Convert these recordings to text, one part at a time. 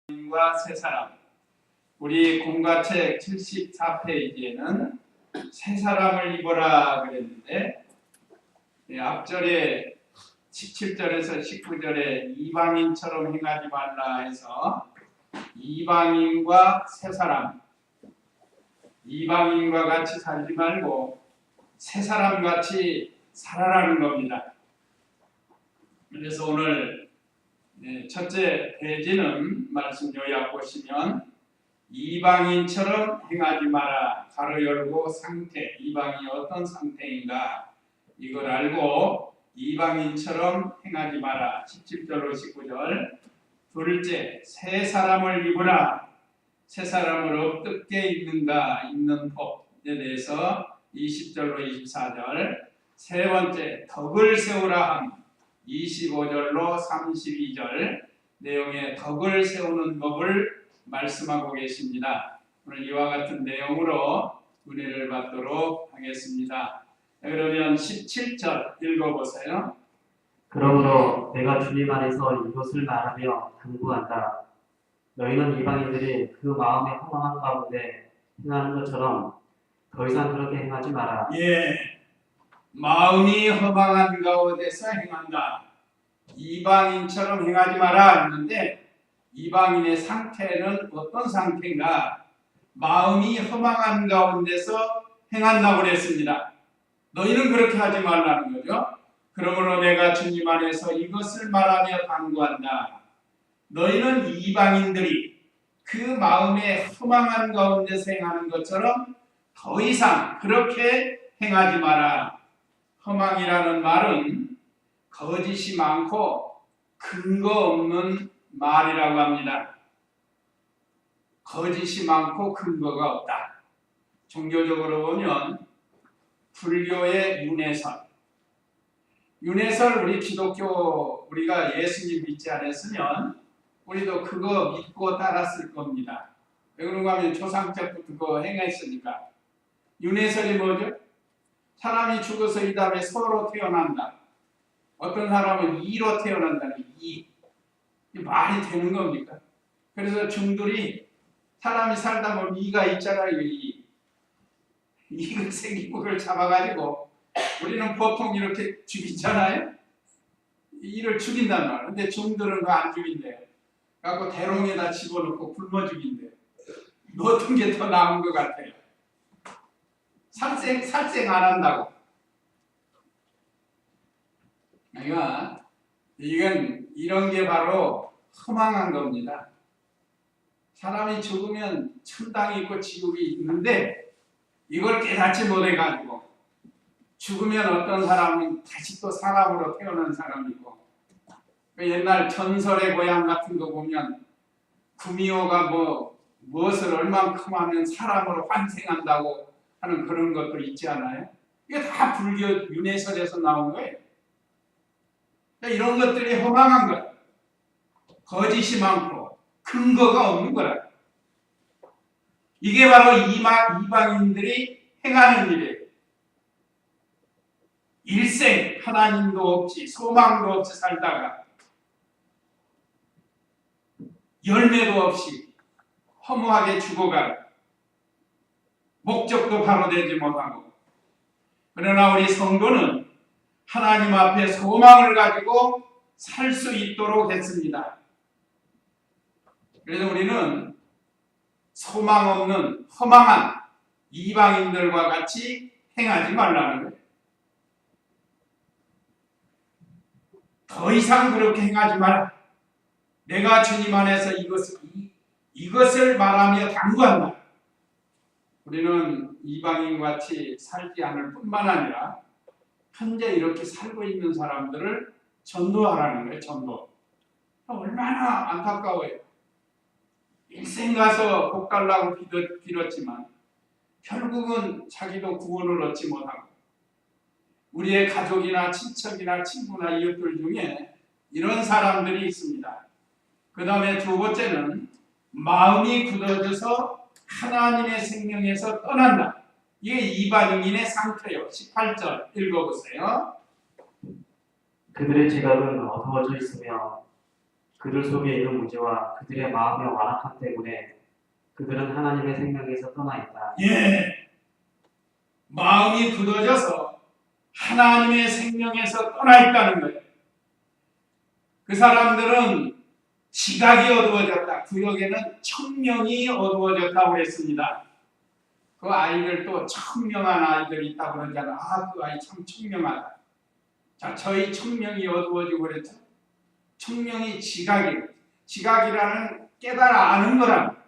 이방인과 새 사람. 우리 공과책 74페이지에는 새 사람을 입어라 그랬는데 앞절에 17절에서 19절에 이방인처럼 행하지 말라 해서 이방인과 새 사람, 이방인과 같이 살지 말고 새 사람 같이 살아라는 겁니다. 그래서 오늘 첫째 대지는 말씀 요약 보시면 이방인처럼 행하지 마라. 가로 열고 상태, 이방인이 어떤 상태인가 이걸 알고 이방인처럼 행하지 마라. 17절로 19절. 둘째, 새 사람을 입으라. 새 사람을 어떻게 입는가, 입는 법에 대해서 20절로 24절. 세 번째, 덕을 세우라 함. 25절로 32절 내용의 덕을 세우는 법을 말씀하고 계십니다. 오늘 이와 같은 내용으로 은혜를 받도록 하겠습니다. 그러면 17절 읽어보세요. 그러므로 내가 주님 안에서 이것을 말하며 당부한다. 너희는 이방인들이 그 마음에 허망한 가운데 행하는 것처럼 더 이상 그렇게 행하지 마라. 마음이 허망한 가운데서 행한다. 이방인처럼 행하지 마라 했는데 이방인의 상태는 어떤 상태인가? 마음이 허망한 가운데서 행한다고 그랬습니다. 너희는 그렇게 하지 말라는 거죠. 그러므로 내가 주님 안에서 이것을 말하며 당부한다. 너희는 이방인들이 그 마음의 허망한 가운데서 행하는 것처럼 더 이상 그렇게 행하지 마라. 허망이라는 말은 거짓이 많고 근거 없는 말이라고 합니다. 거짓이 많고 근거가 없다. 종교적으로 보면 불교의 윤회설 우리 기독교 우리가 예수님 믿지 않았으면 우리도 그거 믿고 따랐을 겁니다. 왜 그런가 하면 조상적부터 그거 행했으니까. 윤회설이 뭐죠? 사람이 죽어서 이 다음에 소로 태어난다. 어떤 사람은 이로 태어난다는 이 말이 되는 겁니까? 그래서 중들이 사람이 살다 보면 이가 있잖아요. 이가 생기고 그걸 잡아가지고 우리는 보통 이렇게 죽이잖아요. 이를 죽인단 말이에요. 근데 중들은 그거 안 죽인대요. 그래서 대롱에다 집어넣고 굶어 죽인대요. 어떤 게 더 나은 것 같아요. 살생 안 한다고. 그러니까 이런 게 바로 허망한 겁니다. 사람이 죽으면 천당이 있고 지옥이 있는데 이걸 깨닫지 못해가지고 죽으면 어떤 사람은 다시 또 사람으로 태어난 사람이 있고 옛날 전설의 고향 같은 거 보면 구미호가 무엇을 얼만큼 하면 사람으로 환생한다고 하는 그런 것도 있지 않아요? 이게 다 불교 윤회설에서 나온 거예요. 이런 것들이 허망한 거야. 거짓이 많고 근거가 없는 거라. 이게 바로 이방인들이 행하는 일이에요. 일생 하나님도 없이 소망도 없이 살다가 열매도 없이 허무하게 죽어가고 목적도 바로 되지 못하고. 그러나 우리 성도는 하나님 앞에 소망을 가지고 살 수 있도록 했습니다. 그래서 우리는 소망 없는 허망한 이방인들과 같이 행하지 말라는 거예요. 더 이상 그렇게 행하지 마라. 내가 주님 안에서 이것을 말하며 당부한다. 우리는 이방인같이 살지 않을 뿐만 아니라 현재 이렇게 살고 있는 사람들을 전도하라는 거예요. 전도. 얼마나 안타까워요. 일생 가서 복 달라고 빌었지만 결국은 자기도 구원을 얻지 못하고 우리의 가족이나 친척이나 친구나 이웃들 중에 이런 사람들이 있습니다. 그 다음에 두 번째는 마음이 굳어져서 하나님의 생명에서 떠난다. 이게 이방인의 상태예요. 18절 읽어보세요. 그들의 지각은 어두워져 있으며 그들 속에 있는 무지와 그들의 마음의 완악함 때문에 그들은 하나님의 생명에서 떠나 있다. 예, 마음이 굳어져서 하나님의 생명에서 떠나 있다는 거예요. 그 사람들은 지각이 어두워졌다. 구역에는 청명이 어두워졌다고 그랬습니다. 그 아이들도 청명한 아이들이 있다고 그러잖아. 아, 그 아이 참 청명하다. 자, 저희 청명이 어두워지고 그랬죠. 청명이 지각이에요. 지각이라는 깨달아 아는 거랍니다.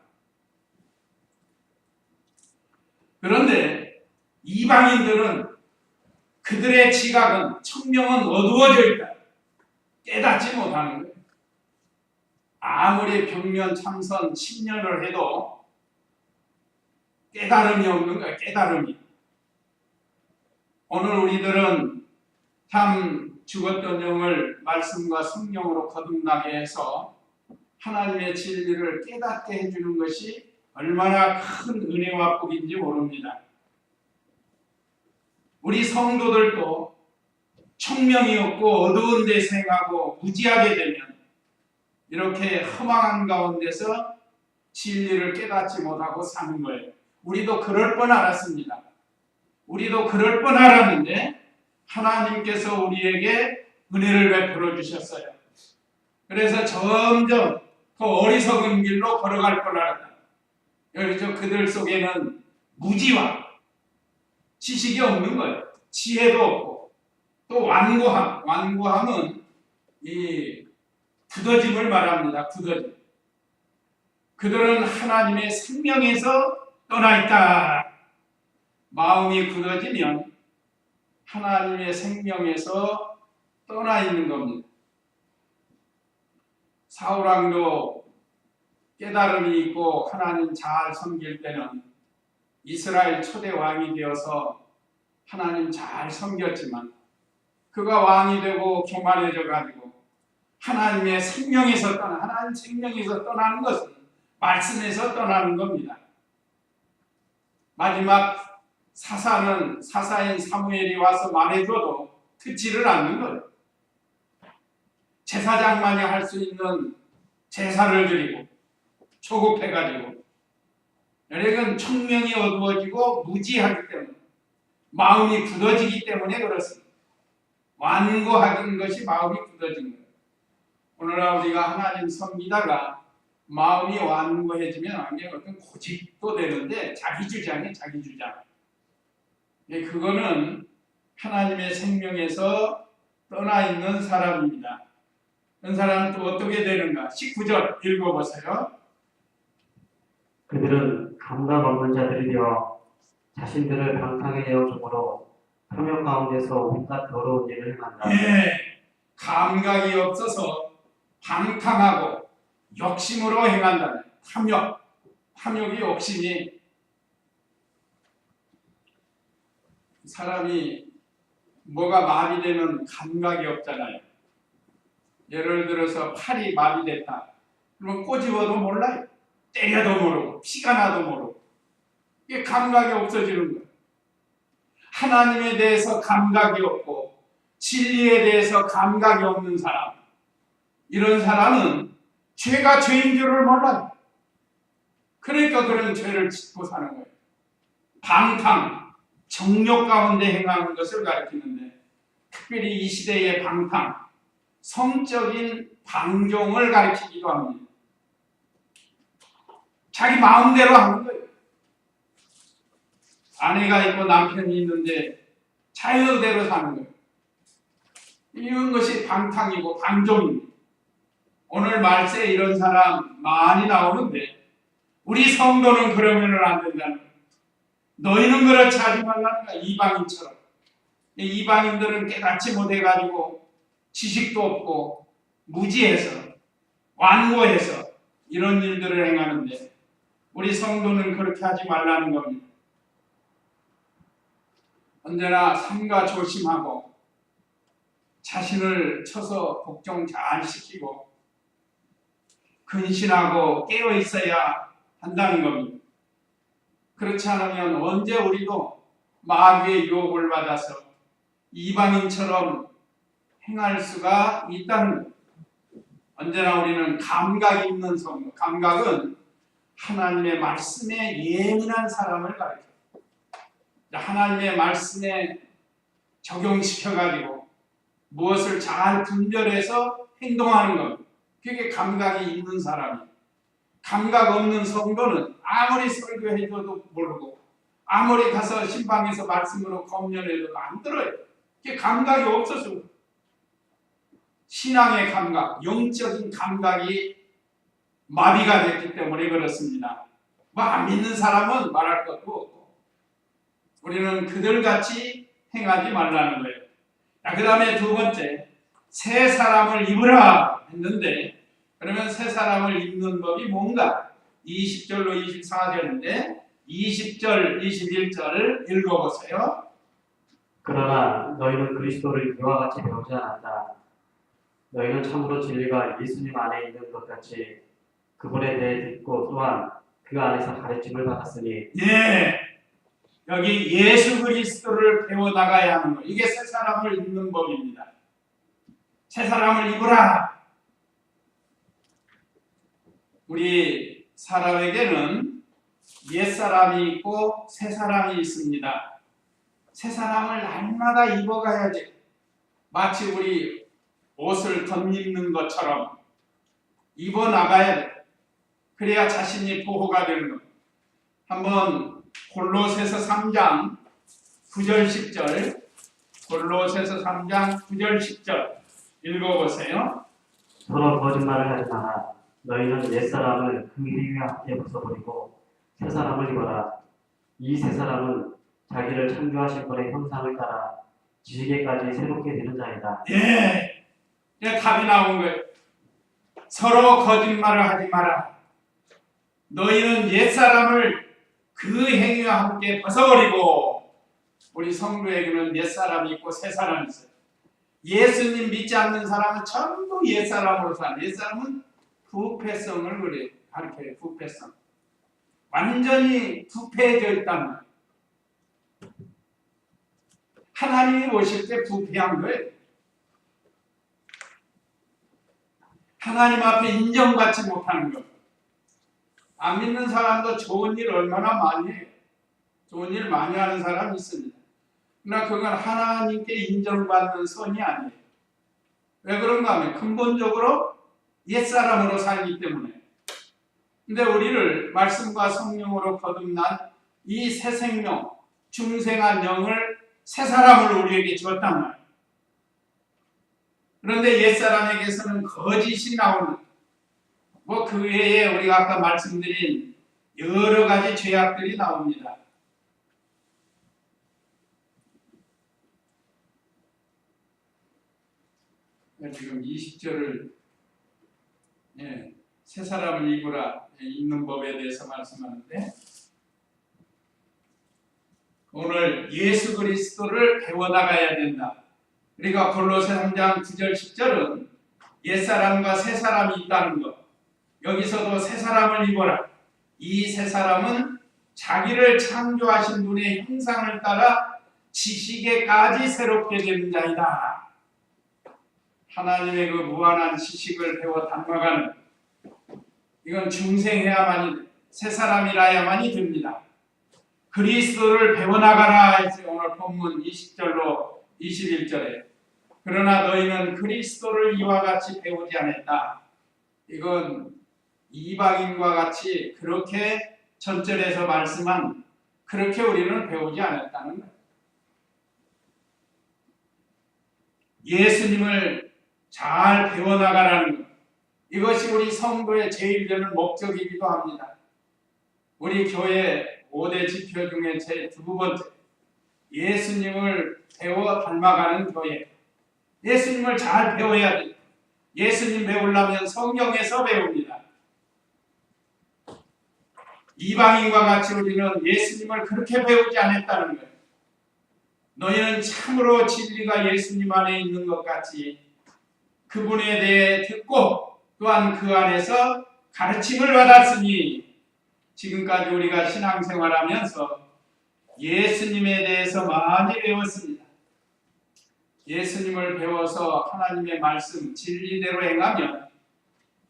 그런데 이방인들은 그들의 지각은, 청명은 어두워져 있다. 깨닫지 못하는 거예요. 아무리 병면 참선 10년을 해도 깨달음이 없는 거예요. 깨달음이. 오늘 우리들은 참 죽었던 영을 말씀과 성령으로 거듭나게 해서 하나님의 진리를 깨닫게 해주는 것이 얼마나 큰 은혜와 복인지 모릅니다. 우리 성도들도 청명이 없고 어두운 데서 행하고 무지하게 되면 이렇게 허망한 가운데서 진리를 깨닫지 못하고 사는 거예요. 우리도 그럴 뻔 알았습니다. 우리도 그럴 뻔 알았는데 하나님께서 우리에게 은혜를 베풀어 주셨어요. 그래서 점점 그 어리석은 길로 걸어갈 뻔 알았다. 여기서 그들 속에는 무지와 지식이 없는 거예요. 지혜도 없고 또 완고함. 완고함은 이 굳어짐을 말합니다. 굳어짐. 그들은 하나님의 생명에서 떠나 있다. 마음이 굳어지면 하나님의 생명에서 떠나 있는 겁니다. 사울왕도 깨달음이 있고 하나님 잘 섬길 때는 이스라엘 초대 왕이 되어서 하나님 잘 섬겼지만 그가 왕이 되고 교만해져 가지고 하나님의 생명에서 하나님 생명에서 떠나는 것은 말씀에서 떠나는 겁니다. 마지막 사사인 사무엘이 와서 말해줘도 듣지를 않는 거예요. 제사장만이 할 수 있는 제사를 드리고 조급해가지고 여러분 청명이 어두워지고 무지하기 때문에 마음이 굳어지기 때문에 그렇습니다. 완고하는 것이 마음이 굳어진 거예요. 오늘날 우리가 하나님 섬기다가 마음이 완고해지면 완전히 어떤 고집도 되는데 자기 주장이 자기 주장. 그거는 하나님의 생명에서 떠나 있는 사람입니다. 그런 사람은 또 어떻게 되는가? 19절 읽어보세요. 그들은 감각 없는 자들이 되어 자신들을 방탕에 내어주므로 탐욕 가운데서 온갖 더러운 일을 행한다. 예, 감각이 없어서 방탕하고 욕심으로 행한다는 탐욕이 욕심이 사람이 뭐가 마비되면 감각이 없잖아요. 예를 들어서 팔이 마비됐다. 그러면 꼬집어도 몰라요. 때려도 모르고 피가 나도 모르고 이게 감각이 없어지는 거예요. 하나님에 대해서 감각이 없고 진리에 대해서 감각이 없는 사람, 이런 사람은 죄가 죄인 줄을 몰라요. 그러니까 그런 죄를 짓고 사는 거예요. 방탕, 정욕 가운데 행하는 것을 가리키는데 특별히 이 시대의 방탕, 성적인 방종을 가리키기도 합니다. 자기 마음대로 하는 거예요. 아내가 있고 남편이 있는데 자유대로 사는 거예요. 이런 것이 방탕이고 방종입니다. 오늘 말세에 이런 사람 많이 나오는데 우리 성도는 그러면은 안 된다는 거예요. 너희는 그렇지 하지 말라는 거야. 이방인처럼. 이방인들은 깨닫지 못해가지고 지식도 없고 무지해서 완고해서 이런 일들을 행하는데 우리 성도는 그렇게 하지 말라는 겁니다. 언제나 삼가 조심하고 자신을 쳐서 복종 잘 시키고 근신하고 깨어 있어야 한다는 겁니다. 그렇지 않으면 언제 우리도 마귀의 유혹을 받아서 이방인처럼 행할 수가 있다는 겁니다. 언제나 우리는 감각 있는 성도, 감각은 하나님의 말씀에 예민한 사람을 가리켜요. 하나님의 말씀에 적용시켜가지고 무엇을 잘 분별해서 행동하는 것, 그게 감각이 있는 사람이에요. 감각 없는 성도는 아무리 설교해줘도 모르고 아무리 가서 신방에서 말씀으로 검열해도 안 들어요. 그게 감각이 없어서 그래요. 신앙의 감각, 영적인 감각이 마비가 됐기 때문에 그렇습니다. 뭐 안 믿는 사람은 말할 것도 없고 우리는 그들같이 행하지 말라는 거예요. 그 다음에 두 번째, 새 사람을 입으라 했는데 그러면 새 사람을 입는 법이 뭔가? 20절로 24절인데 20절, 21절을 읽어보세요. 그러나 너희는 그리스도를 이와 같이 배우지 않았다. 너희는 참으로 진리가 예수님 안에 있는 것 같이 그분에 대해 듣고 또한 그 안에서 가르침을 받았으니 예, 여기 예수 그리스도를 배워나가야 하는 거. 이게 새 사람을 입는 법입니다. 새 사람을 입으라. 우리 사람에게는 옛 사람이 있고 새 사람이 있습니다. 새 사람을 날마다 입어가야지. 마치 우리 옷을 덧입는 것처럼 입어나가야 돼. 그래야 자신이 보호가 되는 것. 한번 골로새서 3장 9절 10절 골로새서 3장 9절 10절 읽어보세요. 서로 거짓말을 하지 마라. 너희는 옛사람을 그 행위와 함께 벗어버리고 새사람을 입어라. 이 새사람은 자기를 창조하신 분의 형상을 따라 지식에까지 새롭게 되는 자이다. 예, 답이 나온 거예요. 서로 거짓말을 하지 마라. 너희는 옛사람을 그 행위와 함께 벗어버리고, 우리 성도에게는 옛사람이 있고 새사람이 있어요. 예수님 믿지 않는 사람은 전부 옛사람으로 살아요. 옛사람은 부패성을 가리켜요. 부패성. 완전히 부패해져 있단 말이에요. 하나님이 보실 때 부패한 거예요. 하나님 앞에 인정받지 못하는 것. 안 믿는 사람도 좋은 일 얼마나 많이 해요. 좋은 일 많이 하는 사람이 있습니다. 그러나 그건 하나님께 인정받는 선이 아니에요. 왜 그런가 하면 근본적으로 옛사람으로 살기 때문에. 근데 우리를 말씀과 성령으로 거듭난 이 새 생명, 중생한 영을 새 사람을 우리에게 줬단 말이에요. 그런데 옛사람에게서는 거짓이 나오는, 그 외에 우리가 아까 말씀드린 여러 가지 죄악들이 나옵니다. 지금 20절을 새 사람을 입으라 입는 법에 대해서 말씀하는데, 오늘 예수 그리스도를 배워나가야 된다. 우리가 골로새 3장 9절 10절은 옛사람과 새사람이 있다는 것, 여기서도 새사람을 입어라. 이 새사람은 자기를 창조하신 분의 형상을 따라 지식에까지 새롭게 되는 자이다. 하나님의 그 무한한 지식을 배워 닮아가는, 이건 중생해야만이, 새사람이라야만이 됩니다. 그리스도를 배워나가라 해서 오늘 본문 20절로 21절에 그러나 너희는 그리스도를 이와 같이 배우지 않았다. 이건 이방인과 같이 그렇게 전절에서 말씀한 그렇게 우리는 배우지 않았다는 거예요. 예수님을 잘 배워나가라는 것. 이것이 우리 성도의 제일 되는 목적이기도 합니다. 우리 교회 5대 지표 중에 제 두 번째, 예수님을 배워 닮아가는 교회. 예수님을 잘 배워야 돼요. 예수님 배우려면 성경에서 배웁니다. 이방인과 같이 우리는 예수님을 그렇게 배우지 않았다는 거예요. 너희는 참으로 진리가 예수님 안에 있는 것 같이 그분에 대해 듣고 또한 그 안에서 가르침을 받았으니, 지금까지 우리가 신앙생활하면서 예수님에 대해서 많이 배웠습니다. 예수님을 배워서 하나님의 말씀 진리대로 행하면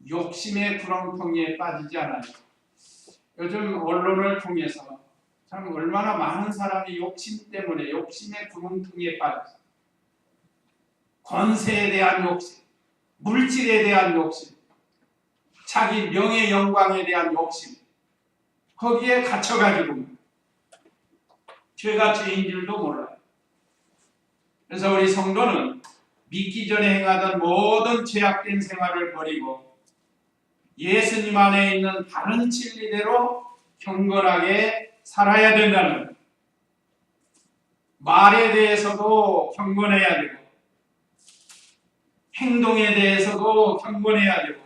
욕심의 구렁텅이에 빠지지 않아요. 요즘 언론을 통해서 참 얼마나 많은 사람이 욕심 때문에 욕심의 구렁텅이에 빠졌어요. 권세에 대한 욕심, 물질에 대한 욕심, 자기 명예 영광에 대한 욕심, 거기에 갇혀가지고 죄가 죄인 줄도 몰라요. 그래서 우리 성도는 믿기 전에 행하던 모든 죄악된 생활을 버리고 예수님 안에 있는 바른 진리대로 경건하게 살아야 된다는 거예요. 말에 대해서도 경건해야 되고 행동에 대해서도 경건해야 되고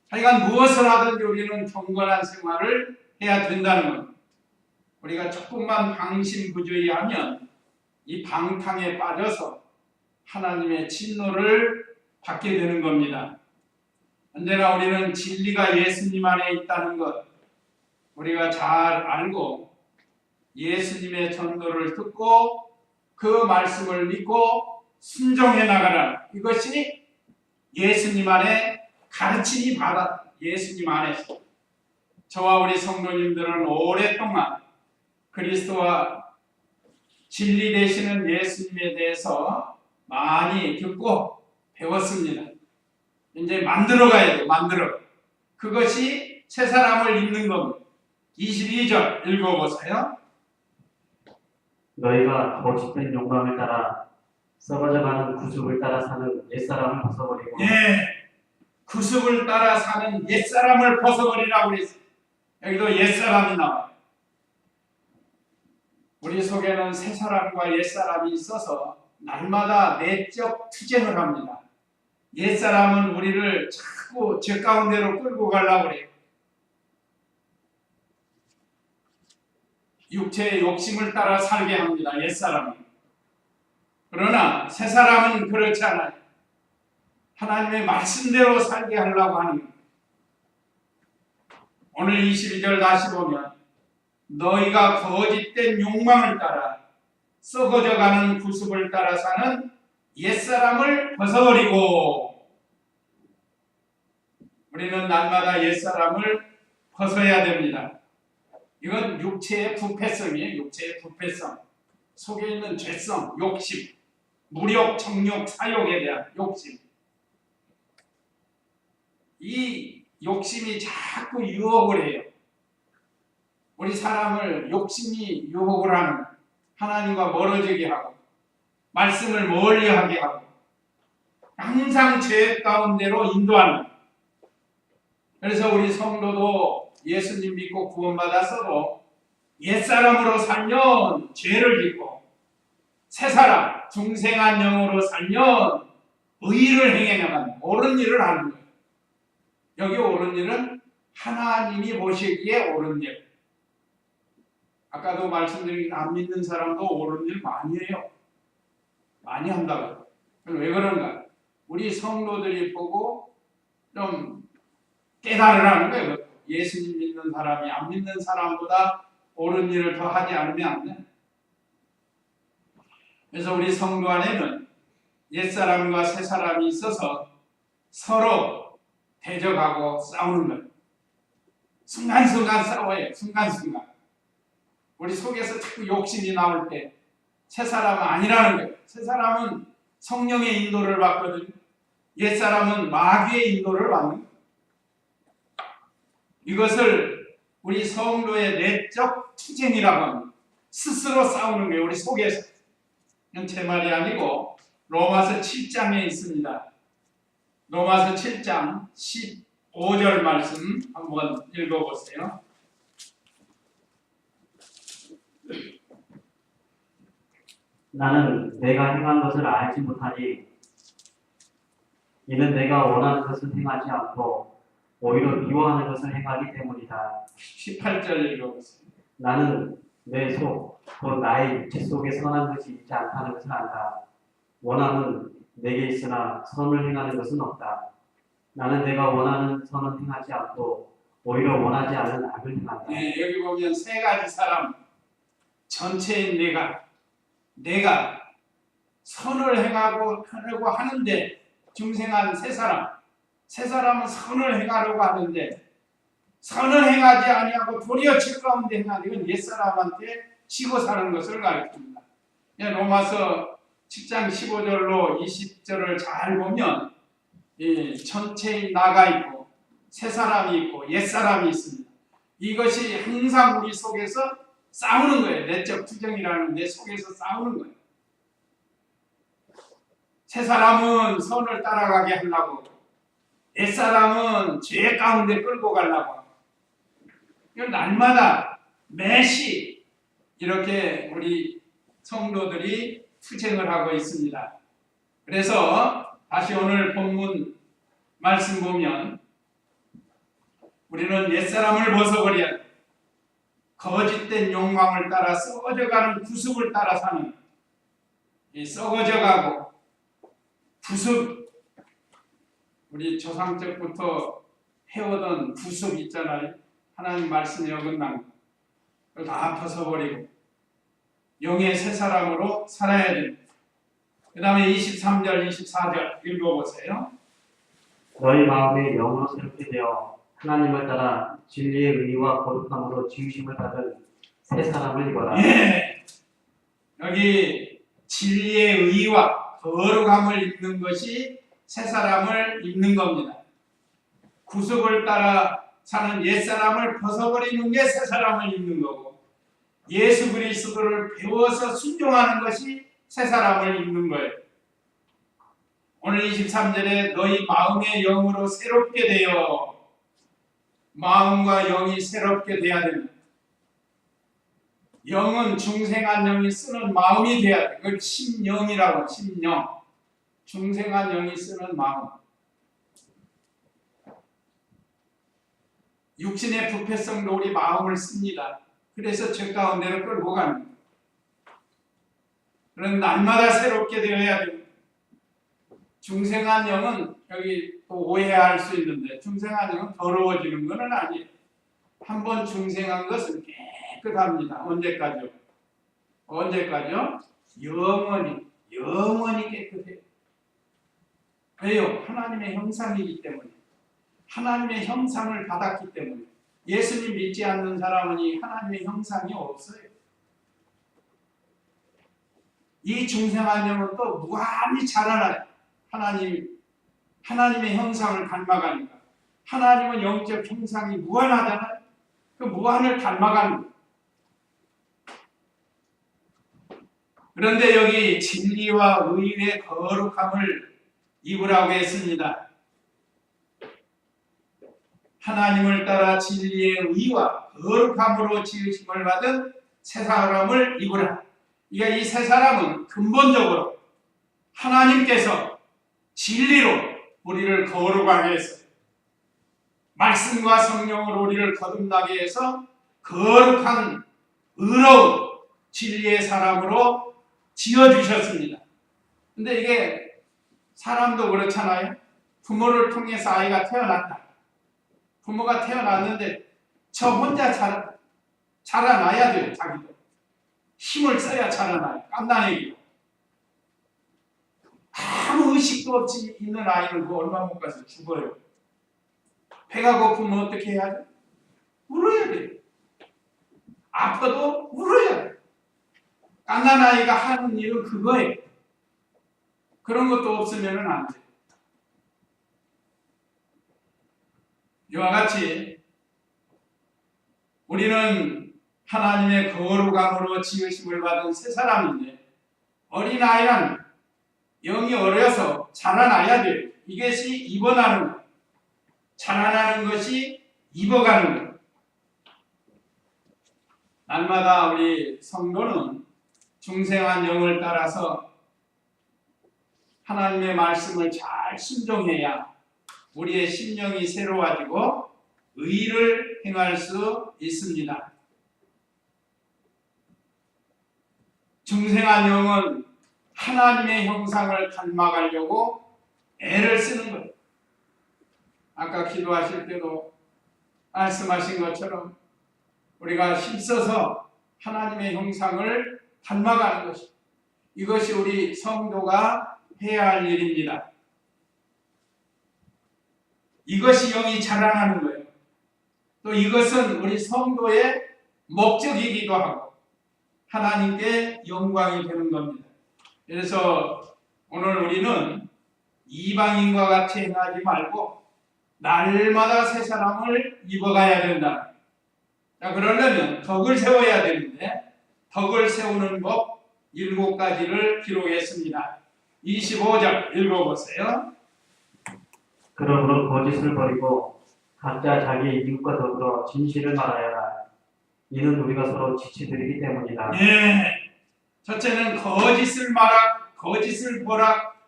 하여간 무엇을 하든지 우리는 경건한 생활을 해야 된다는 겁니다. 우리가 조금만 방심부주의하면 이 방탕에 빠져서 하나님의 진노를 받게 되는 겁니다. 언제나 우리는 진리가 예수님 안에 있다는 것 우리가 잘 알고 예수님의 전도를 듣고 그 말씀을 믿고 순종해 나가라. 이것이 예수님 안에 가르침이 받아 예수님 안에서 저와 우리 성도님들은 오랫동안 그리스도와 진리 되시는 예수님에 대해서 많이 듣고 배웠습니다. 이제 만들어가야 돼요. 만들어. 그것이 새 사람을 입는 겁니다. 22절 읽어보세요. 너희가 거짓된 욕망을 따라 썩어져가는 구습을 따라 사는 옛사람을 벗어버리고 예, 구습을 따라 사는 옛사람을 벗어버리라고 그랬어요. 여기도 옛사람이 나와요. 우리 속에는 새 사람과 옛사람이 있어서 날마다 내적 투쟁을 합니다. 옛사람은 우리를 자꾸 죄 가운데로 끌고 가려고 그래요. 육체의 욕심을 따라 살게 합니다. 옛사람은. 그러나 새 사람은 그렇지 않아요. 하나님의 말씀대로 살게 하려고 하는 거예요. 오늘 22절 다시 보면 너희가 거짓된 욕망을 따라 썩어져가는 구습을 따라 사는 옛사람을 벗어버리고 우리는 날마다 옛사람을 벗어야 됩니다. 이건 육체의 부패성이에요. 육체의 부패성. 속에 있는 죄성, 욕심, 무력, 정욕, 사욕에 대한 욕심. 이 욕심이 자꾸 유혹을 해요. 우리 사람을 욕심이 유혹을 하는 거예요. 하나님과 멀어지게 하고 말씀을 멀리하게 하고 항상 죄 가운데로 인도하는 거예요. 그래서 우리 성도도 예수님 믿고 구원받았어도 옛사람으로 살면 죄를 짓고 새사람, 중생한 영으로 살면 의를 행해 나가는 옳은 일을 하는 거예요. 여기 옳은 일은 하나님이 보시기에 옳은 일. 아까도 말씀드린 안 믿는 사람도 옳은 일 많이 해요. 많이 한다고. 왜 그런가? 우리 성도들이 보고 좀 깨달으라는 거예요. 예수님 믿는 사람이 안 믿는 사람보다 옳은 일을 더 하지 않으면 안 돼. 그래서 우리 성도 안에는 옛사람과 새사람이 있어서 서로 대적하고 싸우는 거예요. 순간순간 싸워요. 순간순간. 우리 속에서 자꾸 욕심이 나올 때 새사람은 아니라는 거예요. 새사람은 성령의 인도를 받거든요. 옛사람은 마귀의 인도를 받는 거예요. 이것을 우리 성도의 내적 투쟁이라고 합니다. 스스로 싸우는 거예요. 우리 속에서. 이건 제 말이 아니고 로마서 7장에 있습니다. 로마서 7장 15절 말씀 한번 읽어보세요. 나는 내가 행한 것을 알지 못하니 이는 내가 원하는 것을 행하지 않고 오히려 미워하는 것을 행하기 때문이다. 18절 읽어보세요. 나는 내 속, 곧 나의 육체 속에 선한 것이 있지 않다는 것을 안다. 원함은 내게 있으나 선을 행하는 것은 없다. 나는 내가 원하는 선은 행하지 않고 오히려 원하지 않은 악을 행한다. 네, 여기 보면 세 가지 사람 전체인 내가 선을 행하고 하려고 하는데 중생한 세 사람은 선을 행하려고 하는데 선을 행하지 아니하고 도리어 죄 가운데 행하는 이건 옛사람한테 지고 사는 것을 가르칩니다. 로마서 10장 15절로 20절을 잘 보면 전체인 나가 있고 새 사람이 있고 옛 사람이 있습니다. 이것이 항상 우리 속에서 싸우는 거예요. 내적 투정이라는 내 속에서 싸우는 거예요. 새 사람은 선을 따라가게 하려고, 옛 사람은 죄 가운데 끌고 가려고 하고, 이걸 날마다 매시 이렇게 우리 성도들이 투쟁을 하고 있습니다. 그래서 다시 오늘 본문 말씀 보면 우리는 옛사람을 벗어버려야 돼. 거짓된 욕망을 따라 썩어져가는 구습을 따라 사는 이 썩어져가고 구습, 우리 조상 때부터 해오던 구습 있잖아요. 하나님 말씀에 어긋난 거 그걸 다 벗어버리고 영의 새 사람으로 살아야 됩니다. 그 다음에 23절, 24절 읽어보세요. 너희 마음에 영으로 새롭게 되어 하나님을 따라 진리의 의와 거룩함으로 지으심을 받은 새 사람을 입어라. 예. 여기 진리의 의와 거룩함을 입는 것이 새 사람을 입는 겁니다. 구속을 따라 사는 옛 사람을 벗어버리는 게 새 사람을 입는 거고, 예수 그리스도를 배워서 순종하는 것이 새 사람을 입는 거예요. 오늘 23절에 너희 마음의 영으로 새롭게 되어, 마음과 영이 새롭게 돼야 됩니다. 영은 중생한 영이 쓰는 마음이 돼야 돼. 그걸 심령이라고, 심령. 중생한 영이 쓰는 마음. 육신의 부패성도 우리 마음을 씁니다. 그래서 죄 가운데로 끌고 가는 거예요. 그런 날마다 새롭게 되어야 됩니다. 중생한 영은 여기 또 오해할 수 있는데, 중생한 영은 더러워지는 것은 아니에요. 한번 중생한 것은 깨끗합니다. 언제까지요? 언제까지요? 영원히 깨끗해요. 왜요? 하나님의 형상이기 때문에. 하나님의 형상을 받았기 때문에. 예수님 믿지 않는 사람은 이 하나님의 형상이 없어요. 이 중생한 영은 또 무한히 자라나요. 하나님의 형상을 닮아가니까. 하나님은 영적 형상이 무한하잖아요. 그 무한을 닮아가는 거예요. 그런데 여기 진리와 의의 거룩함을 입으라고 했습니다. 하나님을 따라 진리의 의와 거룩함으로 지으심을 받은 새 사람을 입으라. 그러니까 이 새 사람은 근본적으로 하나님께서 진리로 우리를 거룩하게 해서, 말씀과 성령으로 우리를 거듭나게 해서 거룩한 의로운 진리의 사람으로 지어주셨습니다. 근데 이게 사람도 그렇잖아요. 부모를 통해서 아이가 태어났다. 부모가 태어났는데 저 혼자 자라나야 돼요. 자기도 힘을 써야 자라나요. 깐난애기로. 아무 의식도 없이 있는 아이는 그 얼마 못 가서 죽어요. 배가 고프면 어떻게 해야 돼? 울어야 돼요. 아파도 울어야 돼요. 깐난아이가 하는 일은 그거예요. 그런 것도 없으면 안 돼요. 이와 같이 우리는 하나님의 거룩함으로 지으심을 받은 새 사람인데, 어린아이는 영이 어려서 자라나야 돼요. 이것이 입어나는 거예요. 자라나는 것이 입어가는 거예요. 날마다 우리 성도는 중생한 영을 따라서 하나님의 말씀을 잘 순종해야 우리의 심령이 새로워지고 의를 행할 수 있습니다. 중생한 영은 하나님의 형상을 닮아가려고 애를 쓰는 거예요. 아까 기도하실 때도 말씀하신 것처럼 우리가 힘써서 하나님의 형상을 닮아가는 것이, 이것이 우리 성도가 해야 할 일입니다. 이것이 영이 자라나는 거예요. 또 이것은 우리 성도의 목적이기도 하고 하나님께 영광이 되는 겁니다. 그래서 오늘 우리는 이방인과 같이 행하지 말고 날마다 새 사람을 입어가야 된다. 자, 그러려면 덕을 세워야 되는데 덕을 세우는 법 7가지를 기록했습니다. 25절 읽어보세요. 그러므로 거짓을 버리고 각자 자기 이웃과 더불어 진실을 말하여라. 이는 우리가 서로 지체들이기 때문이다. 예. 첫째는 거짓을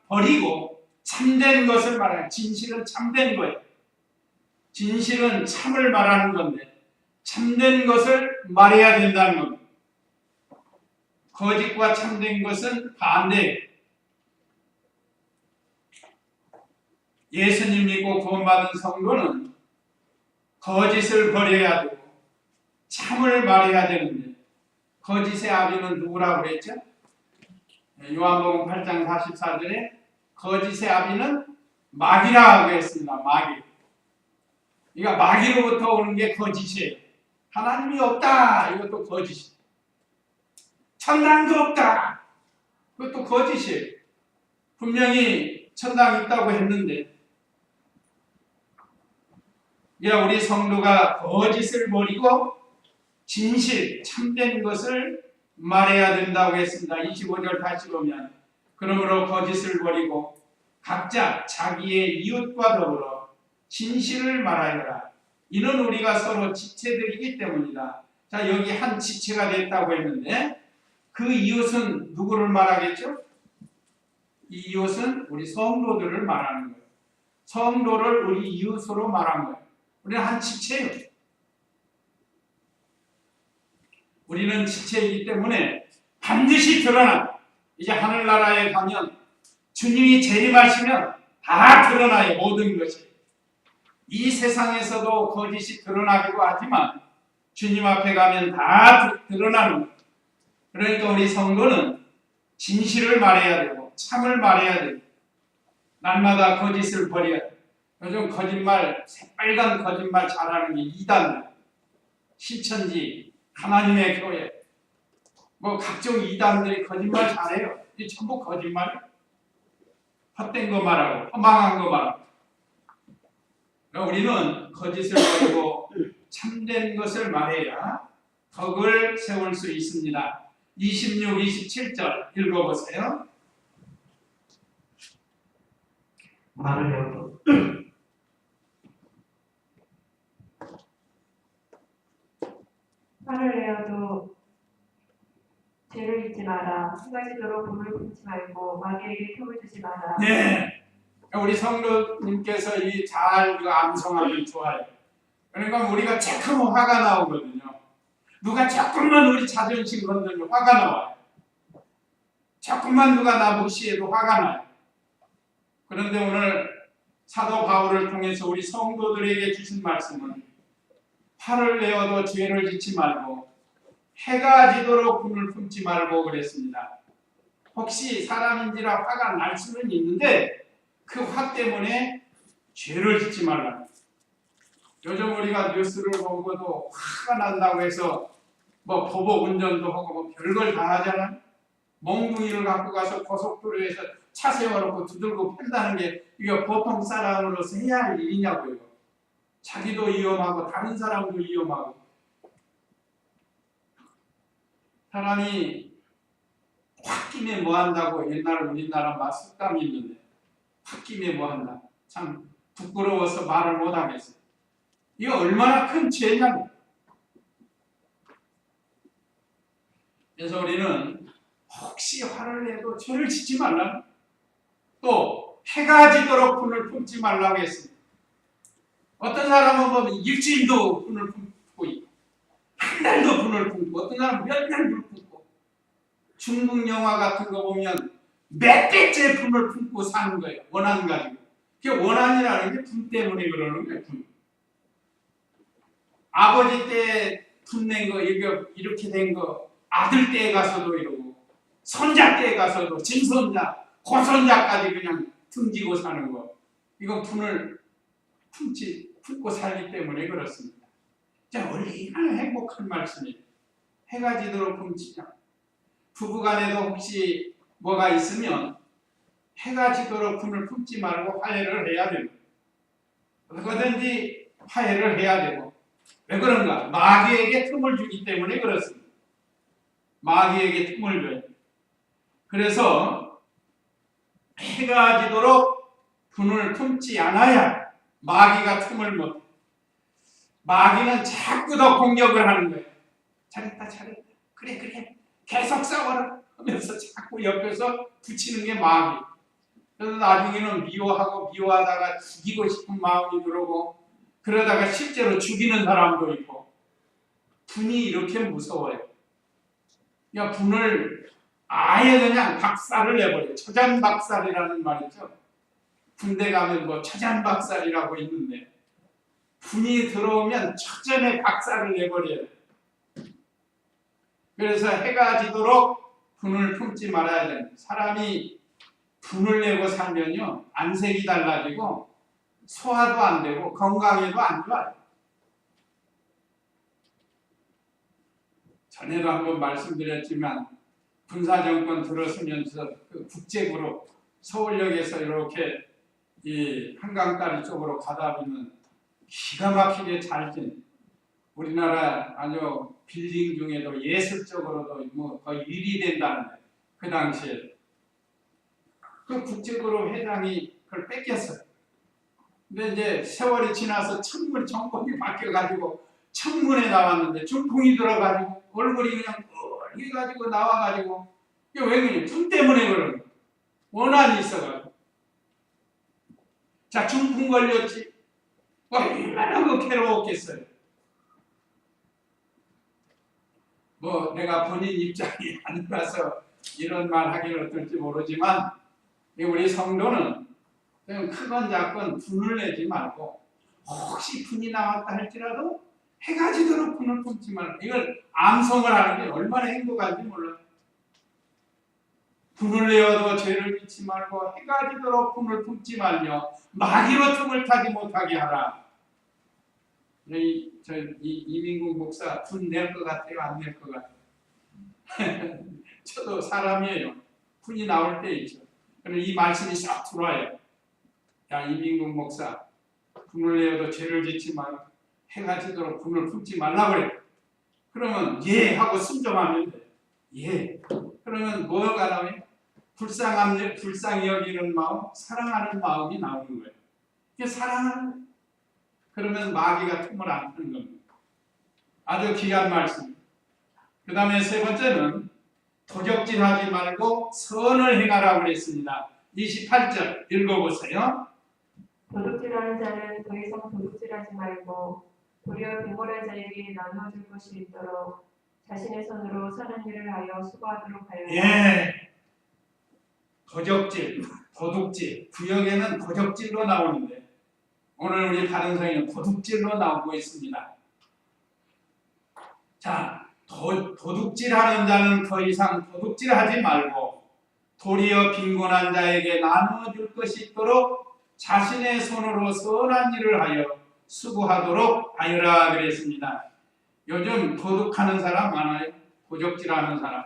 버리고 참된 것을 말하라. 진실은 참된 거예요. 진실은 참을 말하는 건데 참된 것을 말해야 된다는 겁니다. 거짓과 참된 것은 반대예요. 예수님 믿고 구원받은 성도는 거짓을 버려야 되고 참을 말해야 되는데 거짓의 아비는 누구라고 그랬죠? 요한복음 8장 44절에 거짓의 아비는 마귀라고 했습니다. 마귀. 그러니까 마귀로부터 오는 게 거짓이에요. 하나님이 없다. 이것도 거짓이에요. 천당도 없다. 그것도 거짓이에요. 분명히 천당이 있다고 했는데 우리 성도가 거짓을 버리고 진실, 참된 것을 말해야 된다고 했습니다. 25절 다시 보면 그러므로 거짓을 버리고 각자 자기의 이웃과 더불어 진실을 말하여라. 이는 우리가 서로 지체들이기 때문이다. 자, 여기 한 지체가 됐다고 했는데 그 이웃은 누구를 말하겠죠? 이 이웃은 우리 성도들을 말하는 거예요. 성도를 우리 이웃으로 말한 거예요. 우리는 한 지체예요. 우리는 지체이기 때문에 반드시 드러나. 이제 하늘나라에 가면 주님이 재림하시면 다 드러나요. 모든 것이. 이 세상에서도 거짓이 드러나기도 하지만 주님 앞에 가면 다 드러나는 거예요. 그러니까 우리 성도는 진실을 말해야 되고 참을 말해야 되고 날마다 거짓을 버려야 돼요. 요즘 거짓말, 새빨간 거짓말 잘하는 게 이단, 신천지, 하나님의 교회, 뭐 각종 이단들이 거짓말 잘해요. 이 전부 거짓말, 헛된 거 말하고 허망한 거 말하고. 그러니까 우리는 거짓을 버리고 참된 것을 말해야 덕을 세울 수 있습니다. 26, 27절 읽어보세요. 말을 해도 화를 내어도 죄를 잊지 마라. 해가지도록 돈을 품지 말고 마귀에게 틈을 주지 마라. 네. 우리 성도님께서 잘 이거 암송하면 좋아요. 그러니까 우리가 조금 화가 나오거든요. 누가 조금만 우리 자존심 건들면 화가 나와요. 조금만 누가 나 무시해도 화가 나요. 그런데 오늘 사도 바울을 통해서 우리 성도들에게 주신 말씀은 화를 내어도 죄를 짓지 말고 해가 지도록 분을 품지 말고 그랬습니다. 혹시 사람인지라 화가 날 수는 있는데 그 화 때문에 죄를 짓지 말라. 요즘 우리가 뉴스를 보고도 화가 난다고 해서 뭐 보복 운전도 하고 뭐 별걸 다 하잖아요. 몽둥이를 갖고 가서 고속도로에서 차 세워놓고 두들고 팬다는 게 이게 보통 사람으로서 해야 할 일이냐고요. 자기도 위험하고 다른 사람도 위험하고. 사람이 홧김에 뭐 한다고 옛날 우리나라 말 속담이 있는데 홧김에 뭐 한다. 참 부끄러워서 말을 못 하겠어요. 이거 얼마나 큰 죄냐고. 그래서 우리는 혹시 화를 내도 죄를 짓지 말라. 또 해가 지도록 분을 품지 말라고 했습니다. 어떤 사람은 보면 일주일도 분을 품고 있고 한 달도 분을 품고 어떤 사람은 몇 년도 품고 중국 영화 같은 거 보면 몇 대째 분을 품고 사는 거예요. 원한 가지고. 그게 원한이라는 게 분 때문에 그러는 거예요. 분. 아버지 때 분낸 거 이렇게 된 거 아들 때에 가서도 이러고 손자 때에 가서도 진손자 고손자까지 그냥 등지고 사는 거. 이건 분을 품고 살기 때문에 그렇습니다. 자, 얼마나 행복한 말씀이에요. 해가 지도록 품지냐. 부부간에도 혹시 뭐가 있으면 해가 지도록 품을 품지 말고 화해를 해야 되고, 어디든지 화해를 해야 되고. 왜 그런가? 마귀에게 틈을 주기 때문에 그렇습니다. 마귀에게 틈을 줘요. 그래서 해가 지도록 분을 품지 않아야 마귀가 틈을 못. 마귀는 자꾸 더 공격을 하는 거예요. 잘했다, 잘했다. 그래. 계속 싸워라 하면서 자꾸 옆에서 붙이는 게 마귀. 그래서 나중에는 미워하다가 죽이고 싶은 마음이 들어오고, 그러다가 실제로 죽이는 사람도 있고. 분이 이렇게 무서워요. 야, 분을 아예 그냥 박살을 내버려요. 처잔박살이라는 말이죠. 군대 가면 뭐 처잔박살이라고 있는데, 분이 들어오면 처전에 박살을 내버려요. 그래서 해가 지도록 분을 품지 말아야 됩니다. 사람이 분을 내고 살면요, 안색이 달라지고 소화도 안 되고 건강에도 안 좋아요. 전에도 한번 말씀드렸지만 군사정권 들어서면서 그 국제그룹 서울역에서 이렇게 이 한강다리 쪽으로 가다 보면 기가 막히게 잘 진 우리나라 아주 빌딩 중에도 예술적으로도 뭐 거의 1위 된다는데, 그 당시에 그 국제그룹 회장이 그걸 뺏겼어요. 근데 이제 세월이 지나서 정권이 바뀌어가지고 청문회 나왔는데 중풍이 들어가지고 얼굴이 그냥 빨개가지고 나와가지고, 이게 왜 그러냐? 품 때문에 그러는 거예요. 원한이 있어가지고. 자, 중풍 걸렸지. 얼마나 그 괴로웠겠어요. 뭐 내가 본인 입장이 아니라서 이런 말 하기는 어떨지 모르지만, 우리 성도는 크건 작건 분을 내지 말고, 혹시 분이 나왔다 할지라도 해가 지도록 분을 품지 말고, 이걸 암송을 하는 게 얼마나 행복한지 몰라요. 분을 내어도 죄를 짓지 말고 해가 지도록 분을 품지 말며 마귀로 틈을 타지 못하게 하라. 이민국 목사 분 낼 것 같아요? 안 낼 것 같아요? 저도 사람이에요. 분이 나올 때 있죠. 그럼 이 말씀이 싹 들어와요. 야, 이민국 목사, 분을 내어도 죄를 짓지 말고 해가 지도록 분을 품지 말라 그래. 그러면 예 하고 순종하면 돼. 예. 그러면 뭐가 나와요? 불쌍히 여기는 마음, 사랑하는 마음이 나오는 거예요. 이게 사랑하는, 그러면 마귀가 틈을 안 트는 겁니다. 아주 귀한 말씀. 그 다음에 세 번째는 도적질하지 말고 선을 행하라고 그랬습니다. 28절 읽어보세요. 도둑질하는 자는 더 이상 도둑질하지 말고 도리어 빈곤한 자에게 나누어줄 것이 있도록 자신의 손으로 선한 일을 하여 수고하도록 하여라. 예. 도적질, 도둑질. 구역에는 도적질로 나오는데 오늘 우리 다른 성에는 도둑질로 나오고 있습니다. 자, 도둑질하는 자는 더 이상 도둑질하지 말고 도리어 빈곤한 자에게 나누어줄 것이 있도록 자신의 손으로 선한 일을 하여 수고하도록 하여라 그랬습니다. 요즘 도둑하는 사람 많아요. 도적질하는 사람.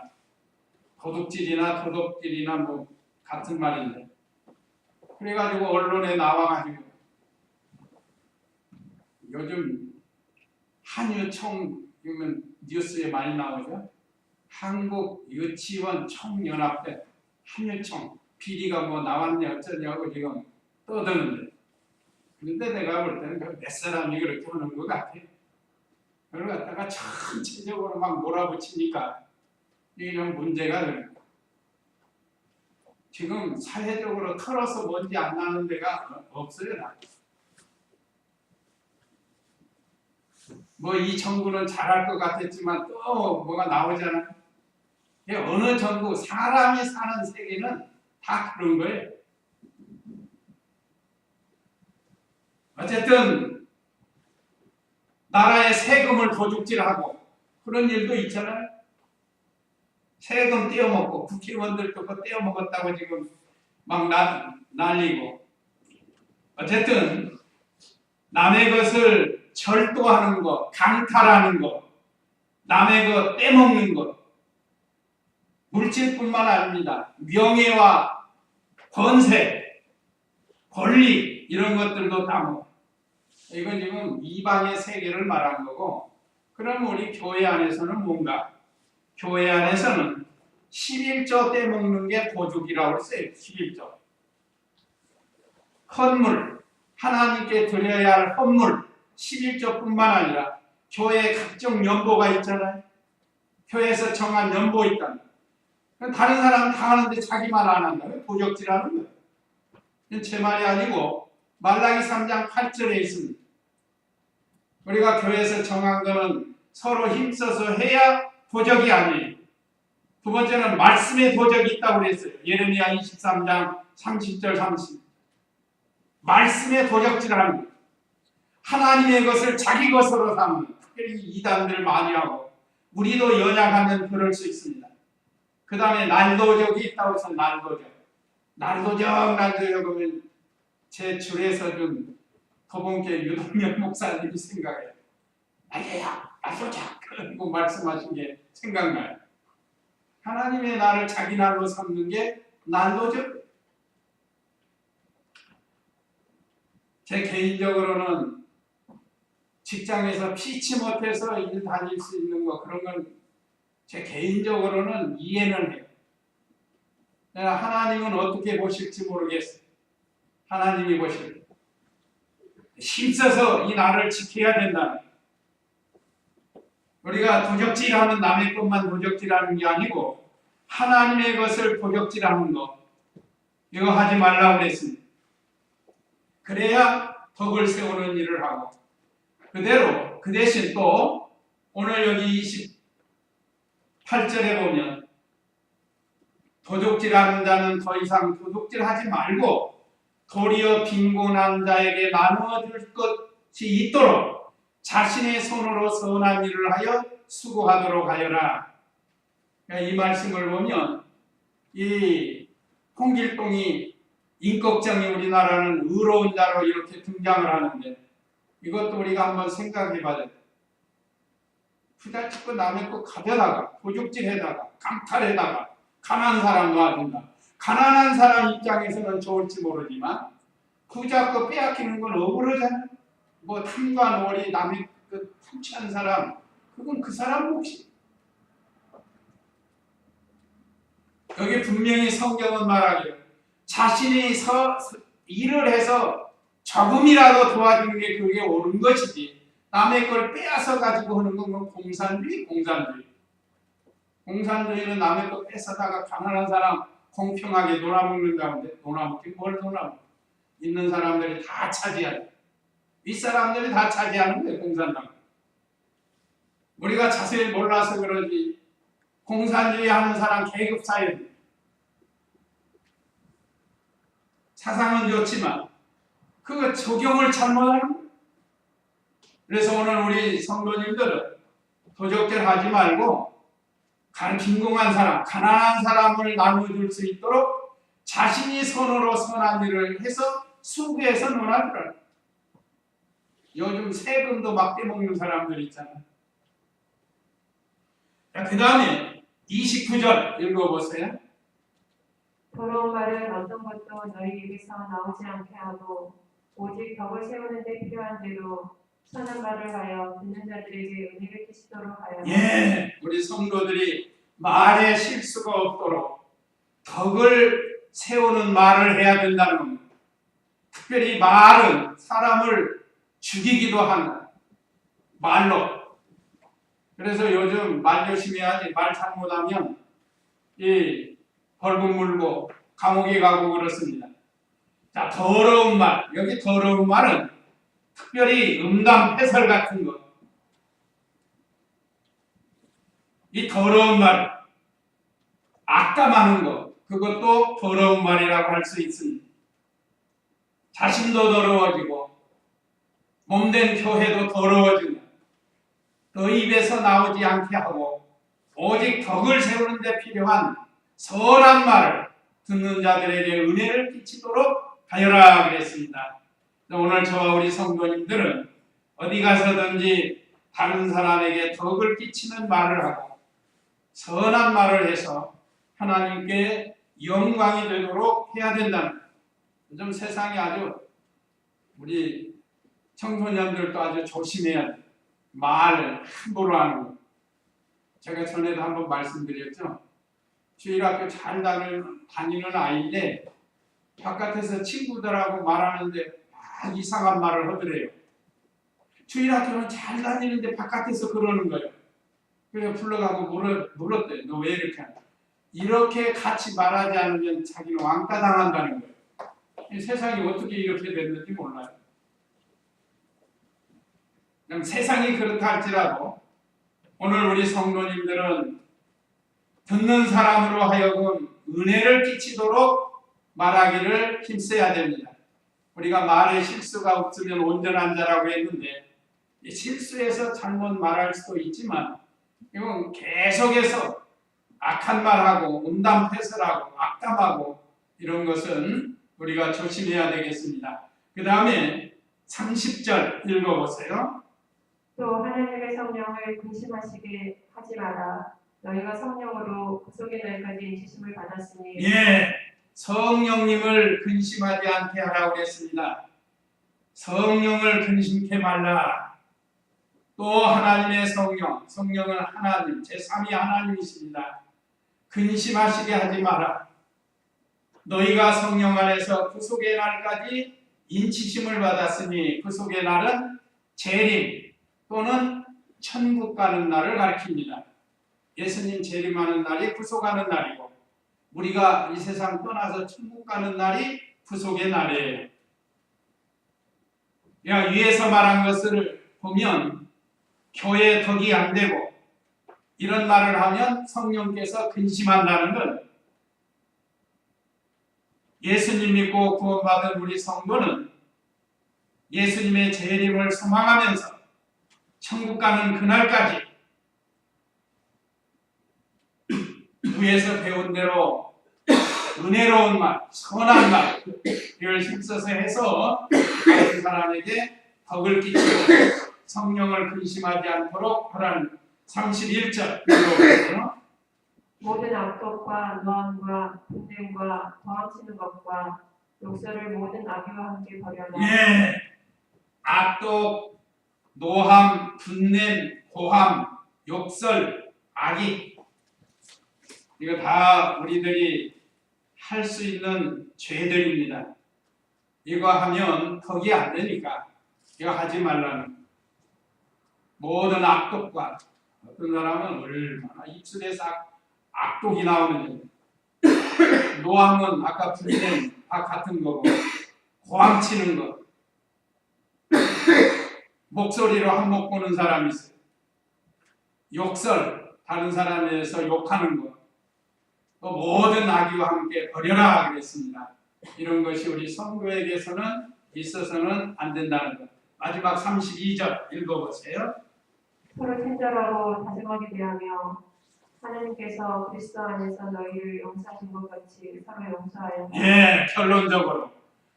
도둑질이나 도덕질이나 뭐 같은 말인데, 그래가지고 언론에 나와가지고 요즘 한유총 이러면 뉴스에 많이 나오죠. 한국 유치원 총연합회 한유총 비리가 뭐 나왔냐 어쩌냐고 지금 떠드는데, 그런데 내가 볼 때는 몇 사람이 그렇게 하는 것 같아. 그걸 갖다가 전체적으로 막 몰아붙이니까 이런 문제가 되는 거야. 지금 사회적으로 털어서 뭔지 안 나는 데가 없어요. 뭐 이 정부는 잘할 것 같았지만 또 뭐가 나오잖아요. 어느 정부, 사람이 사는 세계는 다 그런 거예요. 어쨌든 나라의 세금을 도둑질하고 그런 일도 있잖아요. 세금 떼어먹고 국회의원들도 그거 떼어먹었다고 지금 막 난리고. 어쨌든 남의 것을 절도하는 것, 강탈하는 것, 남의 것 떼먹는 것, 물질뿐만 아닙니다. 명예와 권세, 권리 이런 것들도 다 뭐. 이건 지금 이방의 세계를 말한 거고, 그럼 우리 교회 안에서는 뭔가? 교회 안에서는 11조 떼먹는 게 도둑이라고 했어요. 11조. 헌물, 하나님께 드려야 할 헌물 11조뿐만 아니라 교회에 각종 연보가 있잖아요. 교회에서 정한 연보 있다. 다른 사람은 다 하는데 자기만 안 한다. 도적질하는 거예요. 이건 제 말이 아니고 말라기 3장 8절에 있습니다. 우리가 교회에서 정한 거는 서로 힘써서 해야 도적이 아니에요. 두 번째는 말씀에 도적이 있다고 그랬어요. 예레미야 23장 30절 30. 말씀에 도적질하는 거예요. 하나님의 것을 자기 것으로 삼는, 특별히 이단들 많이 하고, 우리도 연약하면 그럴 수 있습니다. 그 다음에 날도적이 있다고 해서 날도적 하면 제 줄에서 준 도봉교회 유동열 목사님이 생각해요. 날도적 그러고 말씀하신 게 생각나요. 하나님의 날을 자기 날로 삼는 게 날도적. 제 개인적으로는 직장에서 피치 못해서 일 다닐 수 있는 거, 그런 건 제 개인적으로는 이해는 해요. 하나님은 어떻게 보실지 모르겠어요. 하나님이 보실 때 힘써서 이 나라를 지켜야 된다는, 우리가 도적질하면 남의 것만 도적질하는 게 아니고 하나님의 것을 도적질하는 거, 이거 하지 말라고 그랬습니다. 그래야 덕을 세우는 일을 하고, 그대로 그 대신 또 오늘 여기 28절에 보면 도둑질하는 자는 더 이상 도둑질하지 말고 도리어 빈곤한 자에게 나누어 줄 것이 있도록 자신의 손으로 선한 일을 하여 수고하도록 하여라. 이 말씀을 보면 이 홍길동이 임꺽정이 우리나라는 의로운 자로 이렇게 등장을 하는데, 이것도 우리가 한번 생각해 봐야 돼요. 부잣집고 남의 거 가져다가 도둑질해다가 강탈해다가 가난한 사람 놔둔다. 가난한 사람 입장에서는 좋을지 모르지만 부자 거 빼앗기는 건 억울하잖아요. 뭐 탐과 놀이 남의 그 탐취한 사람, 그건 그 사람 몫이. 여기 분명히 성경은 말하기를 자신이 일을 해서 조금이라도 도와주는 게 그게 옳은 것이지, 남의 걸 빼앗아 가지고 하는 건 공산주의. 공산주의는 남의 거 뺏어다가 가난한 사람 공평하게 놀아먹는 가운데, 놀아먹긴 뭘 놀아먹어. 있는 사람들이 다 차지하죠. 윗사람들이 다 차지하는 거예요, 공산당. 우리가 자세히 몰라서 그러지, 공산주의 하는 사람 계급사회, 사상은 좋지만 그거 적용을 잘못하는 거예요. 그래서 오늘 우리 성도님들은 도적질 하지 말고 빈곤한 사람, 가난한 사람을 나눠줄 수 있도록 자신이 손으로 선한 일을 해서 수고해서 놀아주라. 요즘 세금도 막 떼먹는 사람들 있잖아요. 그 다음에 29절 읽어보세요. 더러운 말은 어떤 것도 너희 입에서 나오지 않게 하고 오직 덕을 세우는 데 필요한 대로 선한 말을 하여 듣는 자들에게 은혜를 끼치도록 하여. 예, 우리 성도들이 말에 실수가 없도록 덕을 세우는 말을 해야 된다는 겁니다. 특별히 말은 사람을 죽이기도 하는 말로. 그래서 요즘 말 조심해야지. 말 잘못하면 이 벌금 물고 감옥에 가고 그렇습니다. 자, 더러운 말. 여기 더러운 말은 특별히 음담 패설 같은 것. 이 더러운 말, 악담하는 것, 그것도 더러운 말이라고 할 수 있습니다. 자신도 더러워지고 몸된 교회도 더러워지고 더 입에서 나오지 않게 하고 오직 덕을 세우는 데 필요한 선한 말을 듣는 자들에게 은혜를 끼치도록 하여라 그랬습니다. 오늘 저와 우리 성도님들은 어디 가서든지 다른 사람에게 덕을 끼치는 말을 하고 선한 말을 해서 하나님께 영광이 되도록 해야 된다는 거예요. 요즘 세상이 아주 우리 청소년들도 아주 조심해야 돼요. 말을 함부로 하는 거. 제가 전에도 한번 말씀드렸죠. 주일학교 잘 다니는 아이인데 바깥에서 친구들하고 말하는데 막 이상한 말을 하더래요. 주일학교는 잘 다니는데 바깥에서 그러는 거예요. 그래서 불러가고 물었대요. 너 왜 이렇게 하냐. 이렇게 같이 말하지 않으면 자기는 왕따 당한다는 거예요. 이 세상이 어떻게 이렇게 됐는지 몰라요. 그럼 세상이 그렇다 할지라도 오늘 우리 성도님들은 듣는 사람으로 하여금 은혜를 끼치도록 말하기를 힘써야 됩니다. 우리가 말에 실수가 없으면 온전한 자라고 했는데 실수해서 잘못 말할 수도 있지만 이건 계속해서 악한 말하고 음담패설하고 악담하고 이런 것은 우리가 조심해야 되겠습니다. 그 다음에 30절 읽어보세요. 또 하나님의 성령을 근심하시게 하지 마라. 너희가 성령으로 구속의 날까지 인치심을 받았으니 예, 성령님을 근심하지 않게 하라고 했습니다. 성령을 근심케 말라. 또 하나님의 성령은 하나님, 제3위 하나님이십니다. 근심하시게 하지 마라. 너희가 성령 안에서 구속의 날까지 인치심을 받았으니 구속의 날은 재림 또는 천국 가는 날을 가리킵니다. 예수님 재림하는 날이 구속하는 날이고 우리가 이 세상 떠나서 천국 가는 날이 구속의 날이에요. 위에서 말한 것을 보면 교회의 덕이 안 되고 이런 말을 하면 성령께서 근심한다는 건 예수님 믿고 구원받은 우리 성도는 예수님의 재림을 소망하면서 천국 가는 그날까지 위에서 배운 대로 은혜로운 말, 선한 말 이걸 힘써서 해서 다른 사람에게 덕을 끼치고 성령을 근심하지 않도록 하라는 31절 읽어보세요. 모든 악독과 노함과 분냄과 더함치는 것과 욕설을 모든 악의와 함께 버려라. 예, 악독, 노함, 분냄, 고함, 욕설, 악의 이거 다 우리들이 할 수 있는 죄들입니다. 이거 하면 덕이 안 되니까 이거 하지 말라는 모든 악독과 어떤 사람은 얼마나 입술에서 악독이 나오는지 노함은 아까 분냄 다 같은 거고 고함치는 거 목소리로 한몫 보는 사람이 있어요. 욕설 다른 사람에 대해서 욕하는 거 또 모든 악의와 함께 버려라 그랬습니다. 이런 것이 우리 성도에게서는 있어서는 안 된다는 것. 마지막 32절 읽어보세요. 서로 친절하고 다정하게 대하며 하나님께서 그리스도 안에서 너희를 용서하신 것 같이 서로 용서하여 예, 결론적으로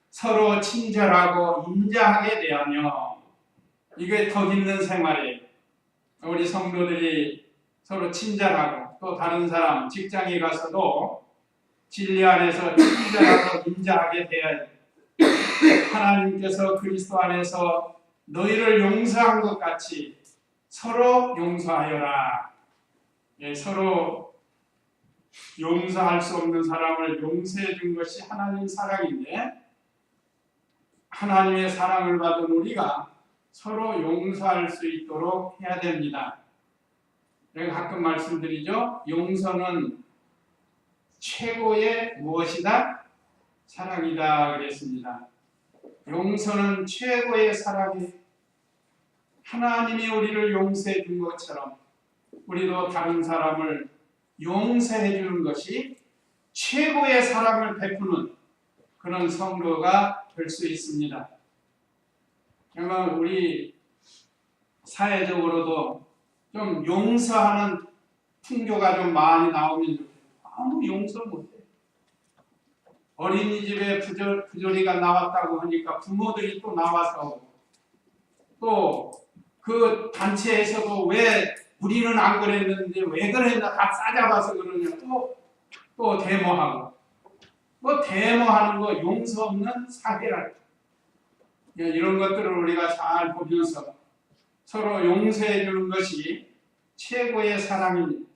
서로 친절하고 인자하게 대하며 이게 덕 있는 생활이에요. 우리 성도들이 서로 친절하고 또 다른 사람 직장에 가서도 진리 안에서 친절하고 인자하게 대해야 돼요. 하나님께서 그리스도 안에서 너희를 용서한 것 같이 서로 용서하여라. 예, 서로 용서할 수 없는 사람을 용서해 준 것이 하나님 사랑인데 하나님의 사랑을 받은 우리가 서로 용서할 수 있도록 해야 됩니다. 내가 가끔 말씀드리죠. 용서는 최고의 무엇이다? 사랑이다 그랬습니다. 용서는 최고의 사랑이 하나님이 우리를 용서해 준 것처럼 우리도 다른 사람을 용서해 주는 것이 최고의 사랑을 베푸는 그런 성도가 될 수 있습니다. 정말 우리 사회적으로도 좀 용서하는 풍조가 좀 많이 나오면 좋겠어요. 아무 용서 못해. 어린이집에 부조리가 나왔다고 하니까 부모들이 또 나와서 또 그 단체에서도 왜 우리는 안 그랬는데 왜 그랬나 다 싸잡아서 그러냐 또 데모하고 뭐 데모하는 거 용서 없는 사회랄 이런 것들을 우리가 잘 보면서 서로 용서해 주는 것이 최고의 사랑입니다.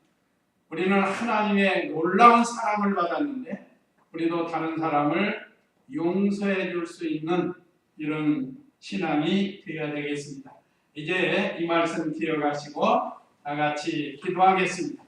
우리는 하나님의 놀라운 사랑을 받았는데 우리도 다른 사람을 용서해 줄 수 있는 이런 신앙이 되어야 되겠습니다. 이제 이 말씀 기억하시고 다 같이 기도하겠습니다.